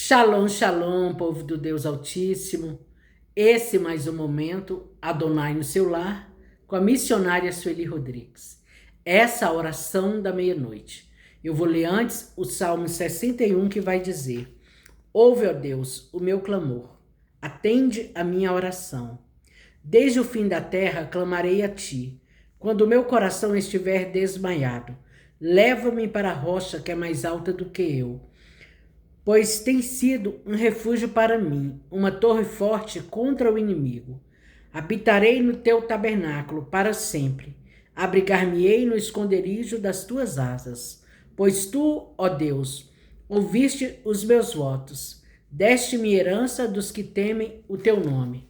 Shalom, shalom, povo do Deus Altíssimo. Esse mais um momento, Adonai no seu lar, com a missionária Sueli Rodrigues. Essa oração da meia-noite. Eu vou ler antes o Salmo 61, que vai dizer: ouve, ó Deus, o meu clamor, atende a minha oração. Desde o fim da terra clamarei a ti. Quando o meu coração estiver desmaiado, leva-me para a rocha que é mais alta do que eu, pois tem sido um refúgio para mim, uma torre forte contra o inimigo. Habitarei no teu tabernáculo para sempre, abrigar-me-ei no esconderijo das tuas asas, pois tu, ó Deus, ouviste os meus votos, deste-me herança dos que temem o teu nome.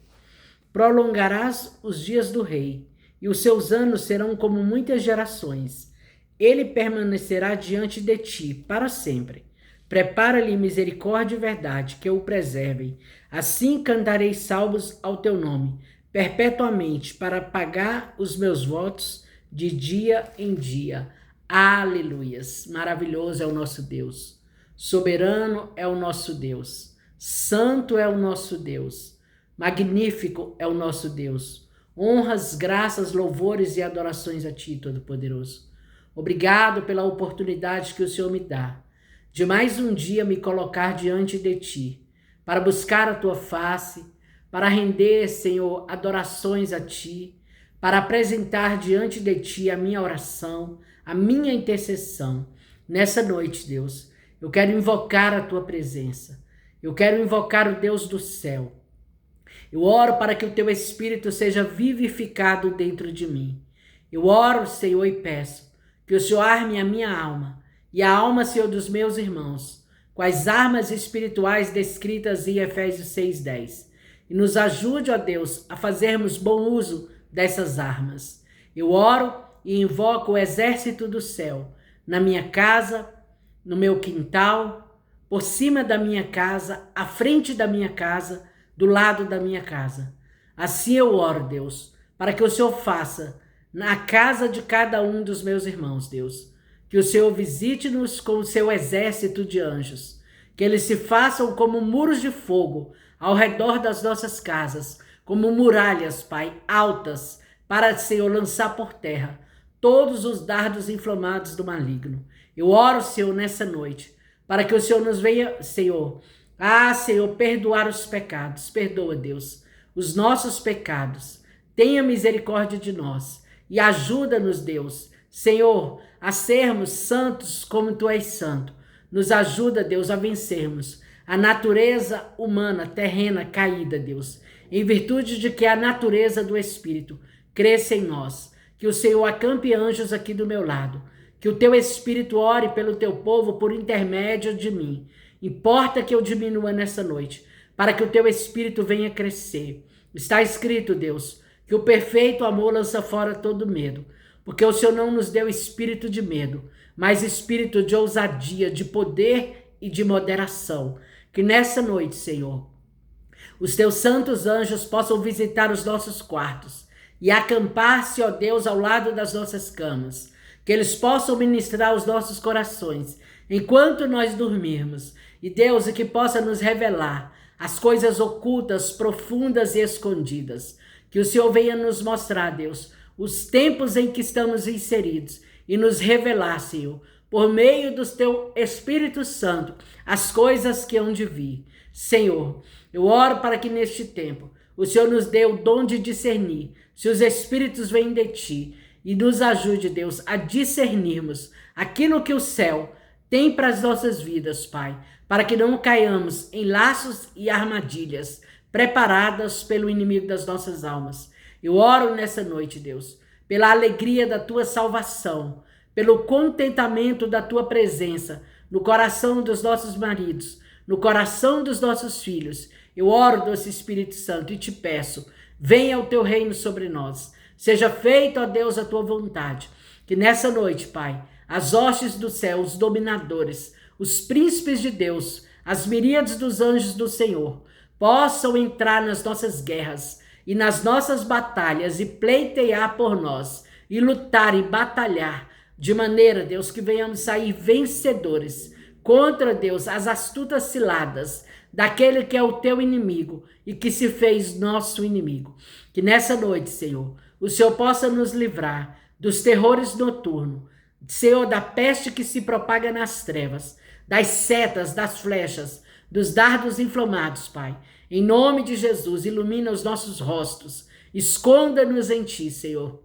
Prolongarás os dias do rei, e os seus anos serão como muitas gerações. Ele permanecerá diante de ti para sempre. Prepara-lhe misericórdia e verdade, que o preservem. Assim cantarei salmos ao teu nome, perpetuamente, para pagar os meus votos de dia em dia. Aleluias! Maravilhoso é o nosso Deus. Soberano é o nosso Deus. Santo é o nosso Deus. Magnífico é o nosso Deus. Honras, graças, louvores e adorações a ti, Todo-Poderoso. Obrigado pela oportunidade que o Senhor me dá de mais um dia me colocar diante de ti, para buscar a tua face, para render, Senhor, adorações a ti, para apresentar diante de ti a minha oração, a minha intercessão. Nessa noite, Deus, eu quero invocar a tua presença, eu quero invocar o Deus do céu. Eu oro para que o teu Espírito seja vivificado dentro de mim. Eu oro, Senhor, e peço que o Senhor arme a minha alma, e a alma, Senhor, dos meus irmãos, com as armas espirituais descritas em Efésios 6:10. E nos ajude, ó Deus, a fazermos bom uso dessas armas. Eu oro e invoco o exército do céu na minha casa, no meu quintal, por cima da minha casa, à frente da minha casa, do lado da minha casa. Assim eu oro, Deus, para que o Senhor faça na casa de cada um dos meus irmãos, Deus. Que o Senhor visite-nos com o seu exército de anjos, que eles se façam como muros de fogo ao redor das nossas casas, como muralhas, Pai, altas, para, Senhor, lançar por terra todos os dardos inflamados do maligno. Eu oro, Senhor, nessa noite, para que o Senhor nos venha, Senhor, Senhor, perdoar os pecados. Perdoa, Deus, os nossos pecados. Tenha misericórdia de nós e ajuda-nos, Deus, Senhor, a sermos santos como tu és santo. Nos ajuda, Deus, a vencermos a natureza humana, terrena, caída, Deus, em virtude de que a natureza do Espírito cresça em nós. Que o Senhor acampe anjos aqui do meu lado. Que o teu Espírito ore pelo teu povo por intermédio de mim. Importa que eu diminua nessa noite, para que o teu Espírito venha crescer. Está escrito, Deus, que o perfeito amor lança fora todo medo. Porque o Senhor não nos deu espírito de medo, mas espírito de ousadia, de poder e de moderação. Que nessa noite, Senhor, os teus santos anjos possam visitar os nossos quartos e acampar-se, ó Deus, ao lado das nossas camas. Que eles possam ministrar os nossos corações enquanto nós dormirmos. E Deus, que possa nos revelar as coisas ocultas, profundas e escondidas. Que o Senhor venha nos mostrar, Deus, os tempos em que estamos inseridos e nos revelar, Senhor, por meio do teu Espírito Santo, as coisas que hão de vir. Senhor, eu oro para que neste tempo o Senhor nos dê o dom de discernir se os Espíritos vêm de ti e nos ajude, Deus, a discernirmos aquilo que o céu tem para as nossas vidas, Pai, para que não caiamos em laços e armadilhas preparadas pelo inimigo das nossas almas. Eu oro nessa noite, Deus, pela alegria da tua salvação, pelo contentamento da tua presença no coração dos nossos maridos, no coração dos nossos filhos. Eu oro, doce Espírito Santo, e te peço, venha o teu reino sobre nós. Seja feita, ó Deus, a tua vontade. Que nessa noite, Pai, as hostes do céu, os dominadores, os príncipes de Deus, as miríades dos anjos do Senhor, possam entrar nas nossas guerras e nas nossas batalhas e pleitear por nós, e lutar e batalhar, de maneira, Deus, que venhamos sair vencedores, contra, Deus, as astutas ciladas daquele que é o teu inimigo e que se fez nosso inimigo. Que nessa noite, Senhor, o Senhor possa nos livrar dos terrores noturnos, Senhor, da peste que se propaga nas trevas, das setas, das flechas, dos dardos inflamados, Pai. Em nome de Jesus, ilumina os nossos rostos, esconda-nos em Ti, Senhor.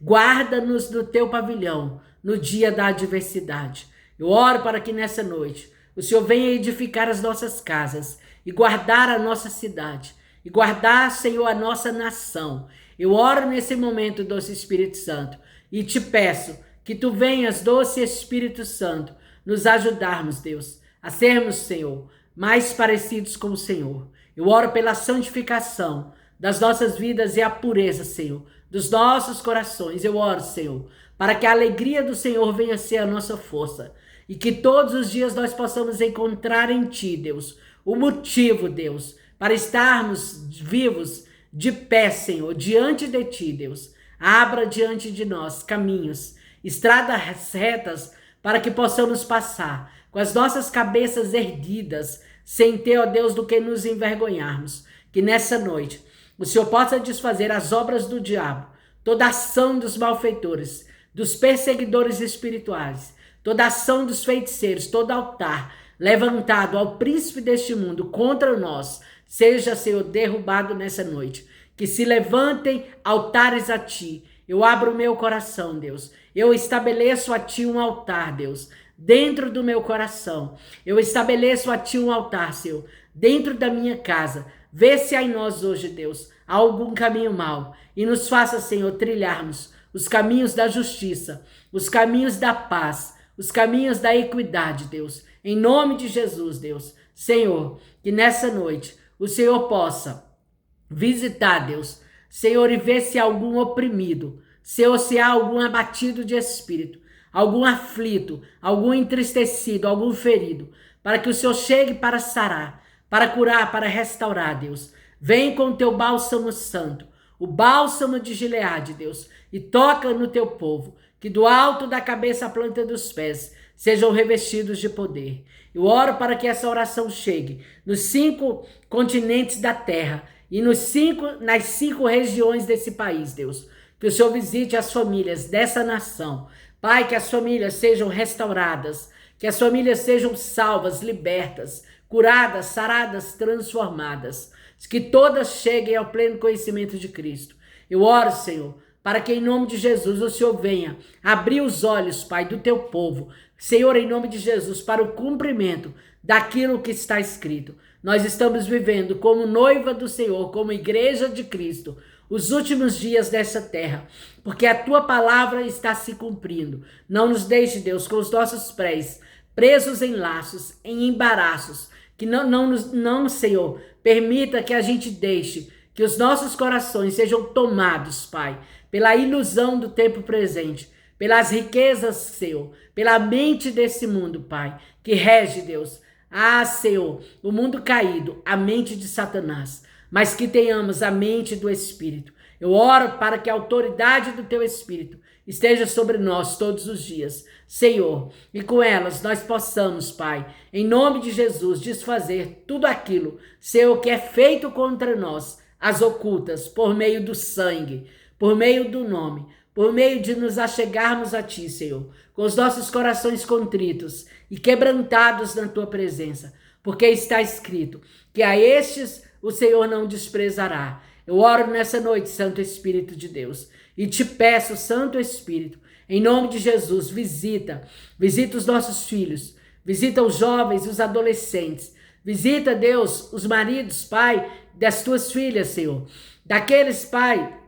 Guarda-nos no Teu pavilhão, no dia da adversidade. Eu oro para que nessa noite o Senhor venha edificar as nossas casas e guardar a nossa cidade, e guardar, Senhor, a nossa nação. Eu oro nesse momento, doce Espírito Santo, e te peço que Tu venhas, doce Espírito Santo, nos ajudarmos, Deus, a sermos, Senhor, mais parecidos com o Senhor. Eu oro pela santificação das nossas vidas e a pureza, Senhor, dos nossos corações. Eu oro, Senhor, para que a alegria do Senhor venha ser a nossa força e que todos os dias nós possamos encontrar em Ti, Deus, o motivo, Deus, para estarmos vivos, de pé, Senhor, diante de Ti, Deus. Abra diante de nós caminhos, estradas retas, para que possamos passar com as nossas cabeças erguidas, sem ter, ó Deus, do que nos envergonharmos. Que nessa noite o Senhor possa desfazer as obras do diabo, toda ação dos malfeitores, dos perseguidores espirituais, toda ação dos feiticeiros, todo altar levantado ao príncipe deste mundo contra nós, seja, Senhor, derrubado nessa noite. Que se levantem altares a Ti. Eu abro o meu coração, Deus. Eu estabeleço a Ti um altar, Deus, dentro do meu coração. Eu estabeleço a Ti um altar, Senhor, dentro da minha casa. Vê se há em nós hoje, Deus, há algum caminho mau. E nos faça, Senhor, trilharmos os caminhos da justiça, os caminhos da paz, os caminhos da equidade, Deus. Em nome de Jesus, Deus. Senhor, que nessa noite o Senhor possa visitar, Deus, Senhor, e ver se há algum oprimido, Senhor, se há algum abatido de espírito, algum aflito, algum entristecido, algum ferido, para que o Senhor chegue para sarar, para curar, para restaurar, Deus. Vem com o Teu bálsamo santo, o bálsamo de Gileade, Deus, e toca no Teu povo, que do alto da cabeça à planta dos pés sejam revestidos de poder. Eu oro para que essa oração chegue nos 5 continentes da terra e nas 5 regiões desse país, Deus. Que o Senhor visite as famílias dessa nação. Pai, que as famílias sejam restauradas, que as famílias sejam salvas, libertas, curadas, saradas, transformadas. Que todas cheguem ao pleno conhecimento de Cristo. Eu oro, Senhor, para que em nome de Jesus o Senhor venha abrir os olhos, Pai, do Teu povo. Senhor, em nome de Jesus, para o cumprimento daquilo que está escrito. Nós estamos vivendo como noiva do Senhor, como igreja de Cristo, os últimos dias dessa terra, porque a Tua palavra está se cumprindo. Não nos deixe, Deus, com os nossos pés presos em laços, em embaraços, que não, Senhor, permita que a gente deixe que os nossos corações sejam tomados, Pai, pela ilusão do tempo presente, pelas riquezas, Senhor, pela mente desse mundo, Pai, que rege, Deus. Ah, Senhor, o mundo caído, a mente de Satanás, mas que tenhamos a mente do Espírito. Eu oro para que a autoridade do Teu Espírito esteja sobre nós todos os dias, Senhor, e com elas nós possamos, Pai, em nome de Jesus, desfazer tudo aquilo, Senhor, que é feito contra nós, as ocultas, por meio do sangue, por meio do nome, por meio de nos achegarmos a Ti, Senhor, com os nossos corações contritos e quebrantados na Tua presença, porque está escrito que a estes o Senhor não desprezará. Eu oro nessa noite, Santo Espírito de Deus, e te peço, Santo Espírito, em nome de Jesus, visita os nossos filhos, visita os jovens, os adolescentes, visita, Deus, os maridos, Pai, das Tuas filhas, Senhor, daqueles, Pai,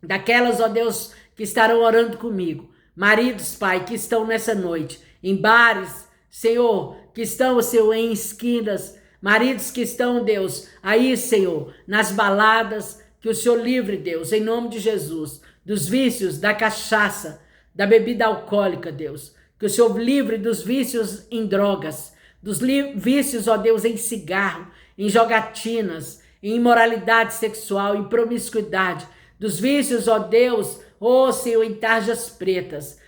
daquelas, ó Deus, que estarão orando comigo, maridos, Pai, que estão nessa noite em bares, Senhor, que estão, Senhor, em esquinas, maridos que estão, Deus, aí, Senhor, nas baladas, que o Senhor livre, Deus, em nome de Jesus, dos vícios, da cachaça, da bebida alcoólica, Deus, que o Senhor livre dos vícios em drogas, dos vícios, ó Deus, em cigarro, em jogatinas, em imoralidade sexual, em promiscuidade, dos vícios, ó Deus, ó Senhor, em tarjas pretas.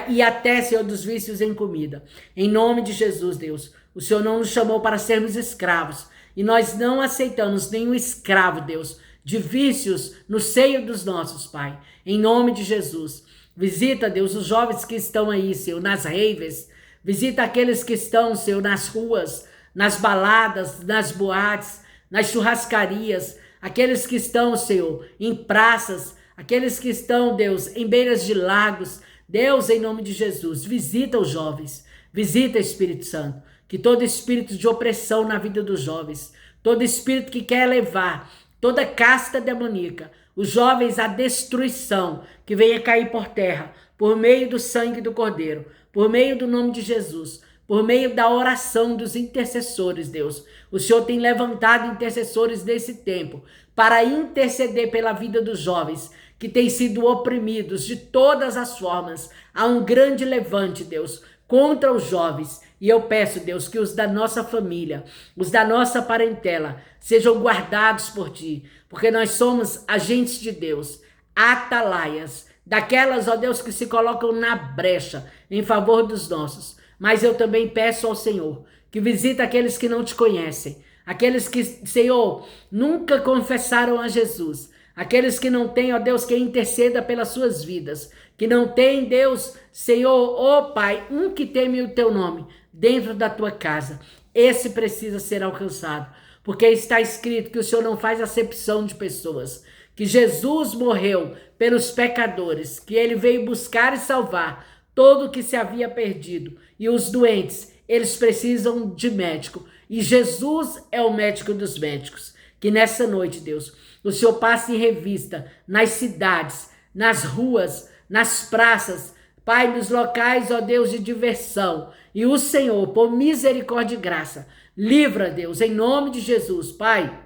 e até, Senhor, dos vícios em comida. Em nome de Jesus, Deus, o Senhor não nos chamou para sermos escravos e nós não aceitamos nenhum escravo, Deus, de vícios no seio dos nossos, Pai. Em nome de Jesus, visita, Deus, os jovens que estão aí, Senhor, nas raves. Visita aqueles que estão, Senhor, nas ruas, nas baladas, nas boates, nas churrascarias, aqueles que estão, Senhor, em praças, aqueles que estão, Deus, em beiras de lagos. Deus, em nome de Jesus, visita os jovens, visita, Espírito Santo, que todo espírito de opressão na vida dos jovens, todo espírito que quer levar toda casta demoníaca, os jovens à destruição, que venha cair por terra, por meio do sangue do Cordeiro, por meio do nome de Jesus, por meio da oração dos intercessores, Deus. O Senhor tem levantado intercessores nesse tempo para interceder pela vida dos jovens que têm sido oprimidos de todas as formas. Há um grande levante, Deus, contra os jovens. E eu peço, Deus, que os da nossa família, os da nossa parentela, sejam guardados por Ti, porque nós somos agentes de Deus, atalaias, daquelas, ó Deus, que se colocam na brecha em favor dos nossos. Mas eu também peço ao Senhor que visita aqueles que não Te conhecem, aqueles que, Senhor, nunca confessaram a Jesus, aqueles que não têm, ó Deus, que interceda pelas suas vidas, que não tem, Deus, Senhor, ó Pai, um que teme o Teu nome dentro da Tua casa. Esse precisa ser alcançado, porque está escrito que o Senhor não faz acepção de pessoas, que Jesus morreu pelos pecadores, que Ele veio buscar e salvar todo o que se havia perdido. E os doentes, eles precisam de médico, e Jesus é o médico dos médicos. Que nessa noite, Deus, o Senhor passe em revista nas cidades, nas ruas, nas praças, Pai, nos locais, ó Deus, de diversão. E o Senhor, por misericórdia e graça, livra, Deus, em nome de Jesus, Pai,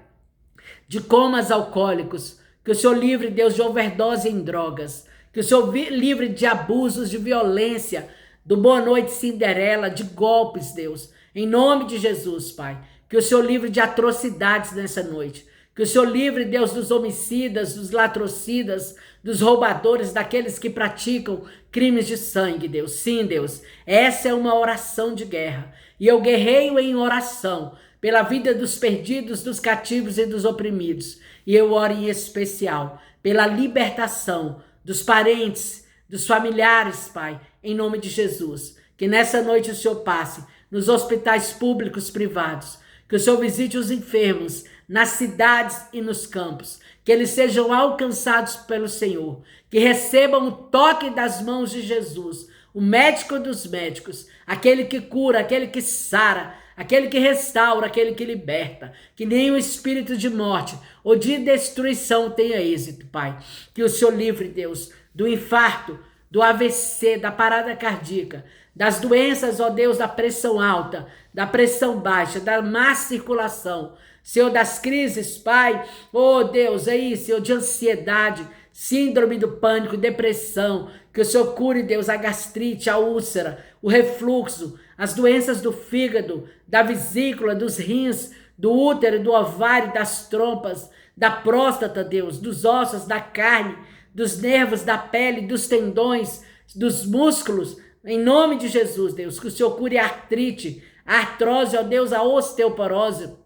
de comas alcoólicos. Que o Senhor livre, Deus, de overdose em drogas. Que o Senhor livre de abusos, de violência, do Boa Noite Cinderela, de golpes, Deus. Em nome de Jesus, Pai. Que o Senhor livre de atrocidades nessa noite. Que o Senhor livre, Deus, dos homicidas, dos latrocidas, dos roubadores, daqueles que praticam crimes de sangue, Deus. Sim, Deus, essa é uma oração de guerra. E eu guerreio em oração pela vida dos perdidos, dos cativos e dos oprimidos. E eu oro em especial pela libertação dos parentes, dos familiares, Pai, em nome de Jesus. Que nessa noite o Senhor passe nos hospitais públicos, privados. Que o Senhor visite os enfermos nas cidades e nos campos, que eles sejam alcançados pelo Senhor, que recebam o toque das mãos de Jesus, o médico dos médicos, aquele que cura, aquele que sara, aquele que restaura, aquele que liberta, que nenhum espírito de morte ou de destruição tenha êxito, Pai. Que o Senhor livre, Deus, do infarto, do AVC, da parada cardíaca, das doenças, ó Deus, da pressão alta, da pressão baixa, da má circulação, Senhor, das crises, Pai, ó Deus, aí, Senhor, de ansiedade, síndrome do pânico, depressão, que o Senhor cure, Deus, a gastrite, a úlcera, o refluxo, as doenças do fígado, da vesícula, dos rins, do útero, do ovário, das trompas, da próstata, Deus, dos ossos, da carne, dos nervos, da pele, dos tendões, dos músculos, em nome de Jesus, Deus, que o Senhor cure a artrite, a artrose, ó Deus, a osteoporose,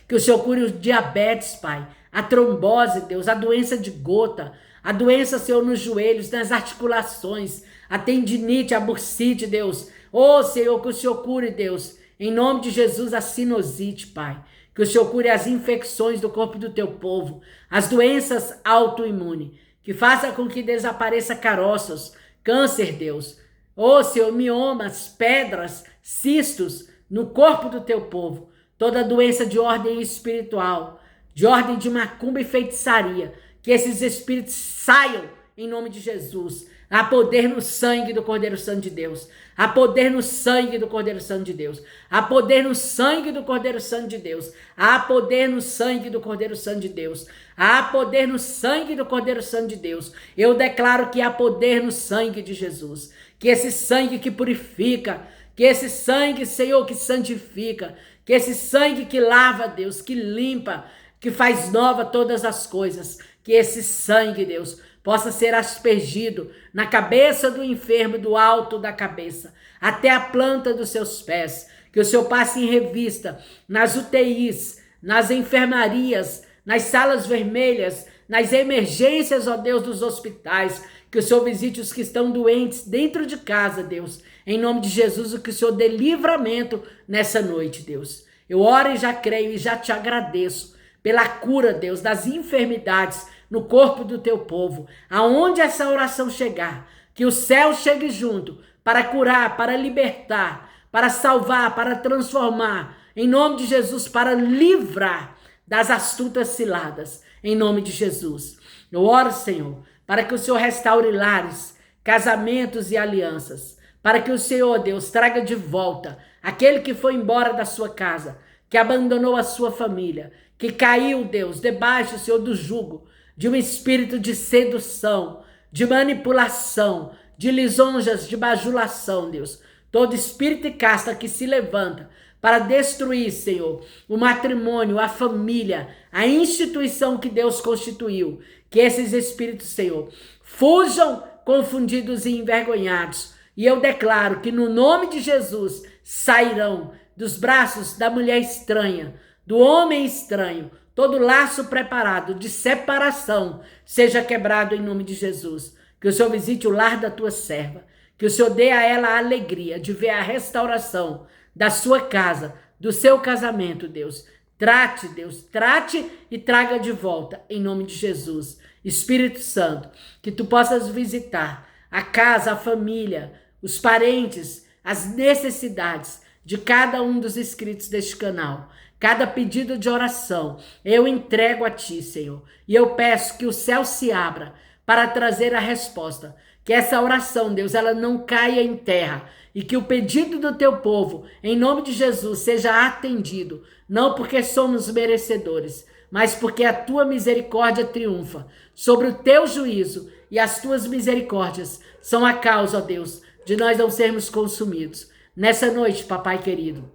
que o Senhor cure o diabetes, Pai, a trombose, Deus, a doença de gota, a doença, Senhor, nos joelhos, nas articulações, a tendinite, a bursite, Deus. Ô, Senhor, que o Senhor cure, Deus, em nome de Jesus, a sinusite, Pai. Que o Senhor cure as infecções do corpo do teu povo, as doenças autoimunes, que faça com que desapareça caroços, câncer, Deus. Ô, Senhor, miomas, pedras, cistos no corpo do teu povo. Toda doença de ordem espiritual, de ordem de macumba e feitiçaria, que esses espíritos saiam em nome de Jesus. Há poder no sangue do Cordeiro Santo de Deus. Há poder no sangue do Cordeiro Santo de Deus. Há poder no sangue do Cordeiro Santo de Deus. Há poder no sangue do Cordeiro Santo de Deus. Há poder no sangue do Cordeiro Santo de Deus. Eu declaro que há poder no sangue de Jesus. Que esse sangue que purifica, que esse sangue, Senhor, que santifica, que esse sangue que lava, Deus, que limpa, que faz nova todas as coisas, que esse sangue, Deus, possa ser aspergido na cabeça do enfermo, do alto da cabeça até a planta dos seus pés. Que o Senhor passe em revista nas UTIs, nas enfermarias, nas salas vermelhas, nas emergências, ó Deus, dos hospitais. Que o Senhor visite os que estão doentes dentro de casa, Deus. Em nome de Jesus, que o Senhor dê livramento nessa noite, Deus. Eu oro e já creio e já te agradeço pela cura, Deus, das enfermidades no corpo do teu povo. Aonde essa oração chegar, que o céu chegue junto para curar, para libertar, para salvar, para transformar. Em nome de Jesus, para livrar das astutas ciladas. Em nome de Jesus. Eu oro, Senhor, para que o Senhor restaure lares, casamentos e alianças. Para que o Senhor, Deus, traga de volta aquele que foi embora da sua casa, que abandonou a sua família, que caiu, Deus, debaixo, Senhor, do jugo de um espírito de sedução, de manipulação, de lisonjas, de bajulação, Deus. Todo espírito e casta que se levanta para destruir, Senhor, o matrimônio, a família, a instituição que Deus constituiu. Que esses espíritos, Senhor, fujam confundidos e envergonhados. E eu declaro que no nome de Jesus sairão dos braços da mulher estranha, do homem estranho, todo laço preparado de separação seja quebrado em nome de Jesus. Que o Senhor visite o lar da tua serva. Que o Senhor dê a ela a alegria de ver a restauração da sua casa, do seu casamento, Deus. Trate, Deus, trate e traga de volta, em nome de Jesus. Espírito Santo, que tu possas visitar a casa, a família, os parentes, as necessidades de cada um dos inscritos deste canal. Cada pedido de oração eu entrego a ti, Senhor. E eu peço que o céu se abra para trazer a resposta. Que essa oração, Deus, ela não caia em terra. E que o pedido do teu povo, em nome de Jesus, seja atendido. Não porque somos merecedores, mas porque a tua misericórdia triunfa sobre o teu juízo. E as tuas misericórdias são a causa, ó Deus, de nós não sermos consumidos. Nessa noite, papai querido,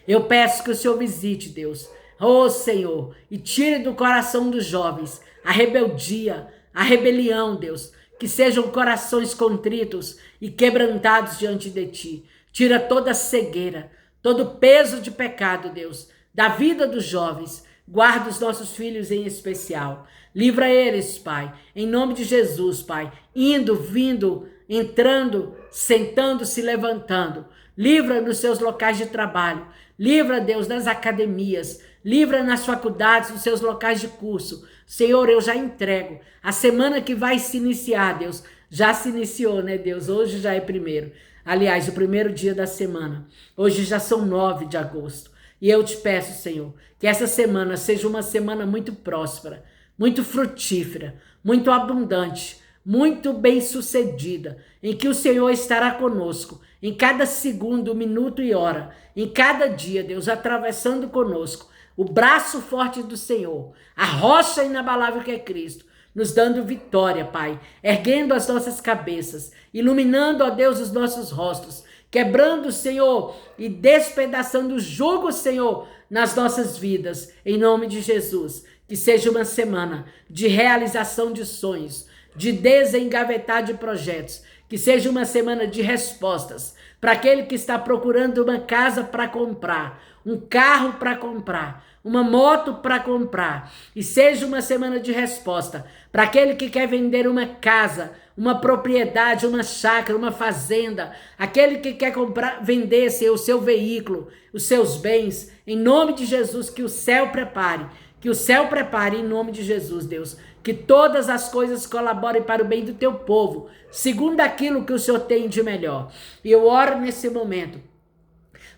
eu peço que o Senhor visite, Deus, oh Senhor, e tire do coração dos jovens a rebeldia, a rebelião, Deus, que sejam corações contritos e quebrantados diante de ti. Tira toda cegueira, todo peso de pecado, Deus, da vida dos jovens. Guarda os nossos filhos em especial. Livra eles, Pai, em nome de Jesus, Pai, indo, vindo, entrando, sentando, se levantando. Livra nos seus locais de trabalho. Livra, Deus, nas academias. Livra nas faculdades, nos seus locais de curso. Senhor, eu já entrego. A semana que vai se iniciar, Deus, já se iniciou, né, Deus? Hoje já é primeiro. Aliás, o primeiro dia da semana. Hoje já são 9 de agosto. E eu te peço, Senhor, que essa semana seja uma semana muito próspera, muito frutífera, muito abundante, muito bem-sucedida, em que o Senhor estará conosco, em cada segundo, minuto e hora, em cada dia, Deus, atravessando conosco o braço forte do Senhor, a rocha inabalável que é Cristo, nos dando vitória, Pai, erguendo as nossas cabeças, iluminando, ó Deus, os nossos rostos, quebrando, Senhor, e despedaçando o jugo, Senhor, nas nossas vidas, em nome de Jesus. Que seja uma semana de realização de sonhos, de desengavetar de projetos, que seja uma semana de respostas para aquele que está procurando uma casa para comprar, um carro para comprar, uma moto para comprar, e seja uma semana de resposta para aquele que quer vender uma casa, uma propriedade, uma chácara, uma fazenda, aquele que quer comprar, vender o seu veículo, os seus bens, em nome de Jesus, que o céu prepare em nome de Jesus, Deus, que todas as coisas colaborem para o bem do teu povo, segundo aquilo que o Senhor tem de melhor. E eu oro nesse momento,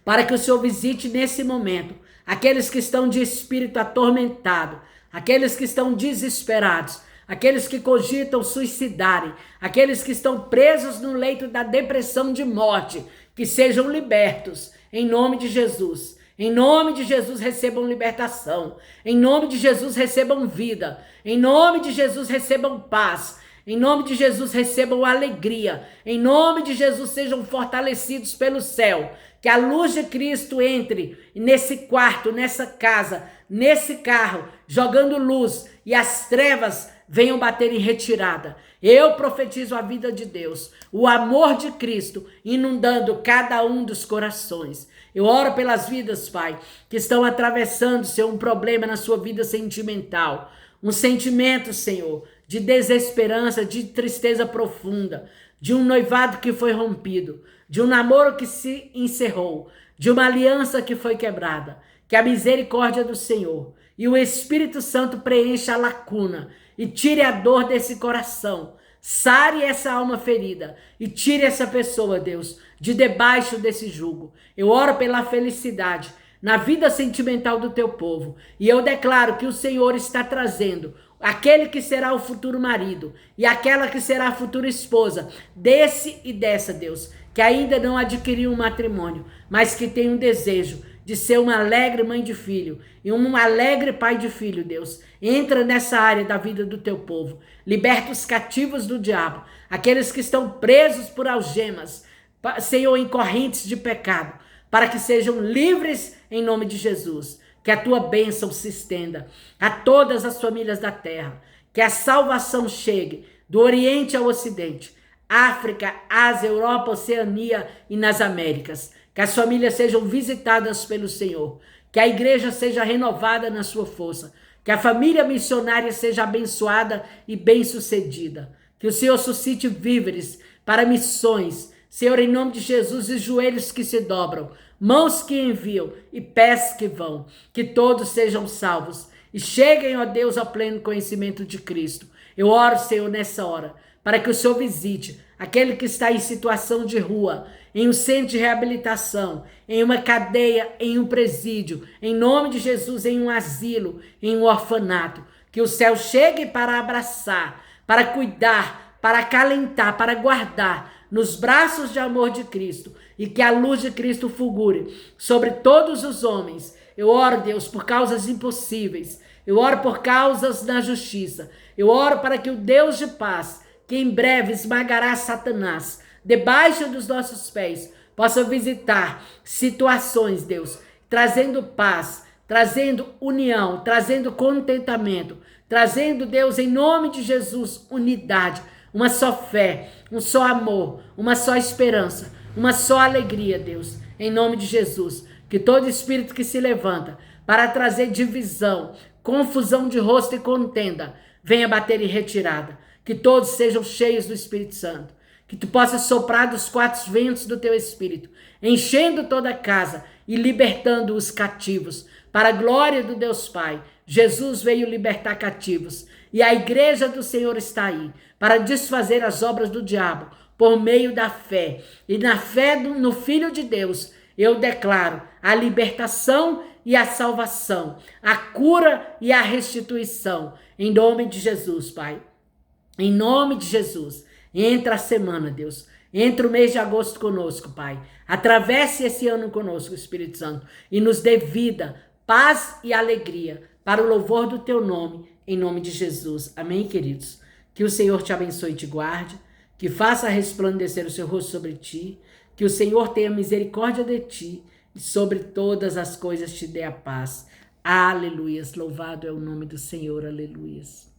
para que o Senhor visite nesse momento aqueles que estão de espírito atormentado, aqueles que estão desesperados, aqueles que cogitam suicidarem, aqueles que estão presos no leito da depressão de morte, que sejam libertos em nome de Jesus. Em nome de Jesus recebam libertação, em nome de Jesus recebam vida, em nome de Jesus recebam paz, em nome de Jesus recebam alegria, em nome de Jesus sejam fortalecidos pelo céu. Que a luz de Cristo entre nesse quarto, nessa casa, nesse carro, jogando luz, e as trevas venham bater em retirada. Eu profetizo a vida de Deus, o amor de Cristo inundando cada um dos corações. Eu oro pelas vidas, Pai, que estão atravessando, Senhor, um problema na sua vida sentimental. Um sentimento, Senhor, de desesperança, de tristeza profunda, de um noivado que foi rompido, de um namoro que se encerrou, de uma aliança que foi quebrada. Que a misericórdia do Senhor e o Espírito Santo preencha a lacuna e tire a dor desse coração. Sare essa alma ferida e tire essa pessoa, Deus, de debaixo desse jugo. Eu oro pela felicidade na vida sentimental do teu povo. E eu declaro que o Senhor está trazendo aquele que será o futuro marido e aquela que será a futura esposa desse e dessa, Deus, que ainda não adquiriu um matrimônio, mas que tem um desejo de ser uma alegre mãe de filho e um alegre pai de filho, Deus. Entra nessa área da vida do teu povo. Liberta os cativos do diabo, aqueles que estão presos por algemas, Senhor, em correntes de pecado, para que sejam livres em nome de Jesus. Que a tua bênção se estenda a todas as famílias da terra. Que a salvação chegue do Oriente ao Ocidente, África, Ásia, Europa, Oceania e nas Américas. Que as famílias sejam visitadas pelo Senhor. Que a igreja seja renovada na sua força. Que a família missionária seja abençoada e bem-sucedida. Que o Senhor suscite víveres para missões. Senhor, em nome de Jesus, e joelhos que se dobram, mãos que enviam e pés que vão. Que todos sejam salvos e cheguem, ó Deus, ao pleno conhecimento de Cristo. Eu oro, Senhor, nessa hora, para que o Senhor visite aquele que está em situação de rua, em um centro de reabilitação, em uma cadeia, em um presídio, em nome de Jesus, em um asilo, em um orfanato. Que o céu chegue para abraçar, para cuidar, para acalentar, para guardar nos braços de amor de Cristo, e que a luz de Cristo fulgure sobre todos os homens. Eu oro, Deus, por causas impossíveis. Eu oro por causas na justiça. Eu oro para que o Deus de paz, que em breve esmagará Satanás debaixo dos nossos pés, possa visitar situações, Deus, trazendo paz, trazendo união, trazendo contentamento, trazendo, Deus, em nome de Jesus, unidade, uma só fé, um só amor, uma só esperança, uma só alegria, Deus, em nome de Jesus. Que todo espírito que se levanta para trazer divisão, confusão de rosto e contenda, venha bater em retirada. Que todos sejam cheios do Espírito Santo. Que tu possas soprar dos quatro ventos do teu Espírito, enchendo toda a casa e libertando os cativos. Para a glória do Deus Pai, Jesus veio libertar cativos. E a igreja do Senhor está aí para desfazer as obras do diabo por meio da fé. E na fé no Filho de Deus, eu declaro a libertação e a salvação, a cura e a restituição. Em nome de Jesus, Pai. Em nome de Jesus. Entra a semana, Deus. Entra o mês de agosto conosco, Pai. Atravesse esse ano conosco, Espírito Santo. E nos dê vida, paz e alegria para o louvor do teu nome, em nome de Jesus. Amém, queridos? Que o Senhor te abençoe e te guarde. Que faça resplandecer o seu rosto sobre ti. Que o Senhor tenha misericórdia de ti. E sobre todas as coisas te dê a paz. Aleluias. Louvado é o nome do Senhor. Aleluias.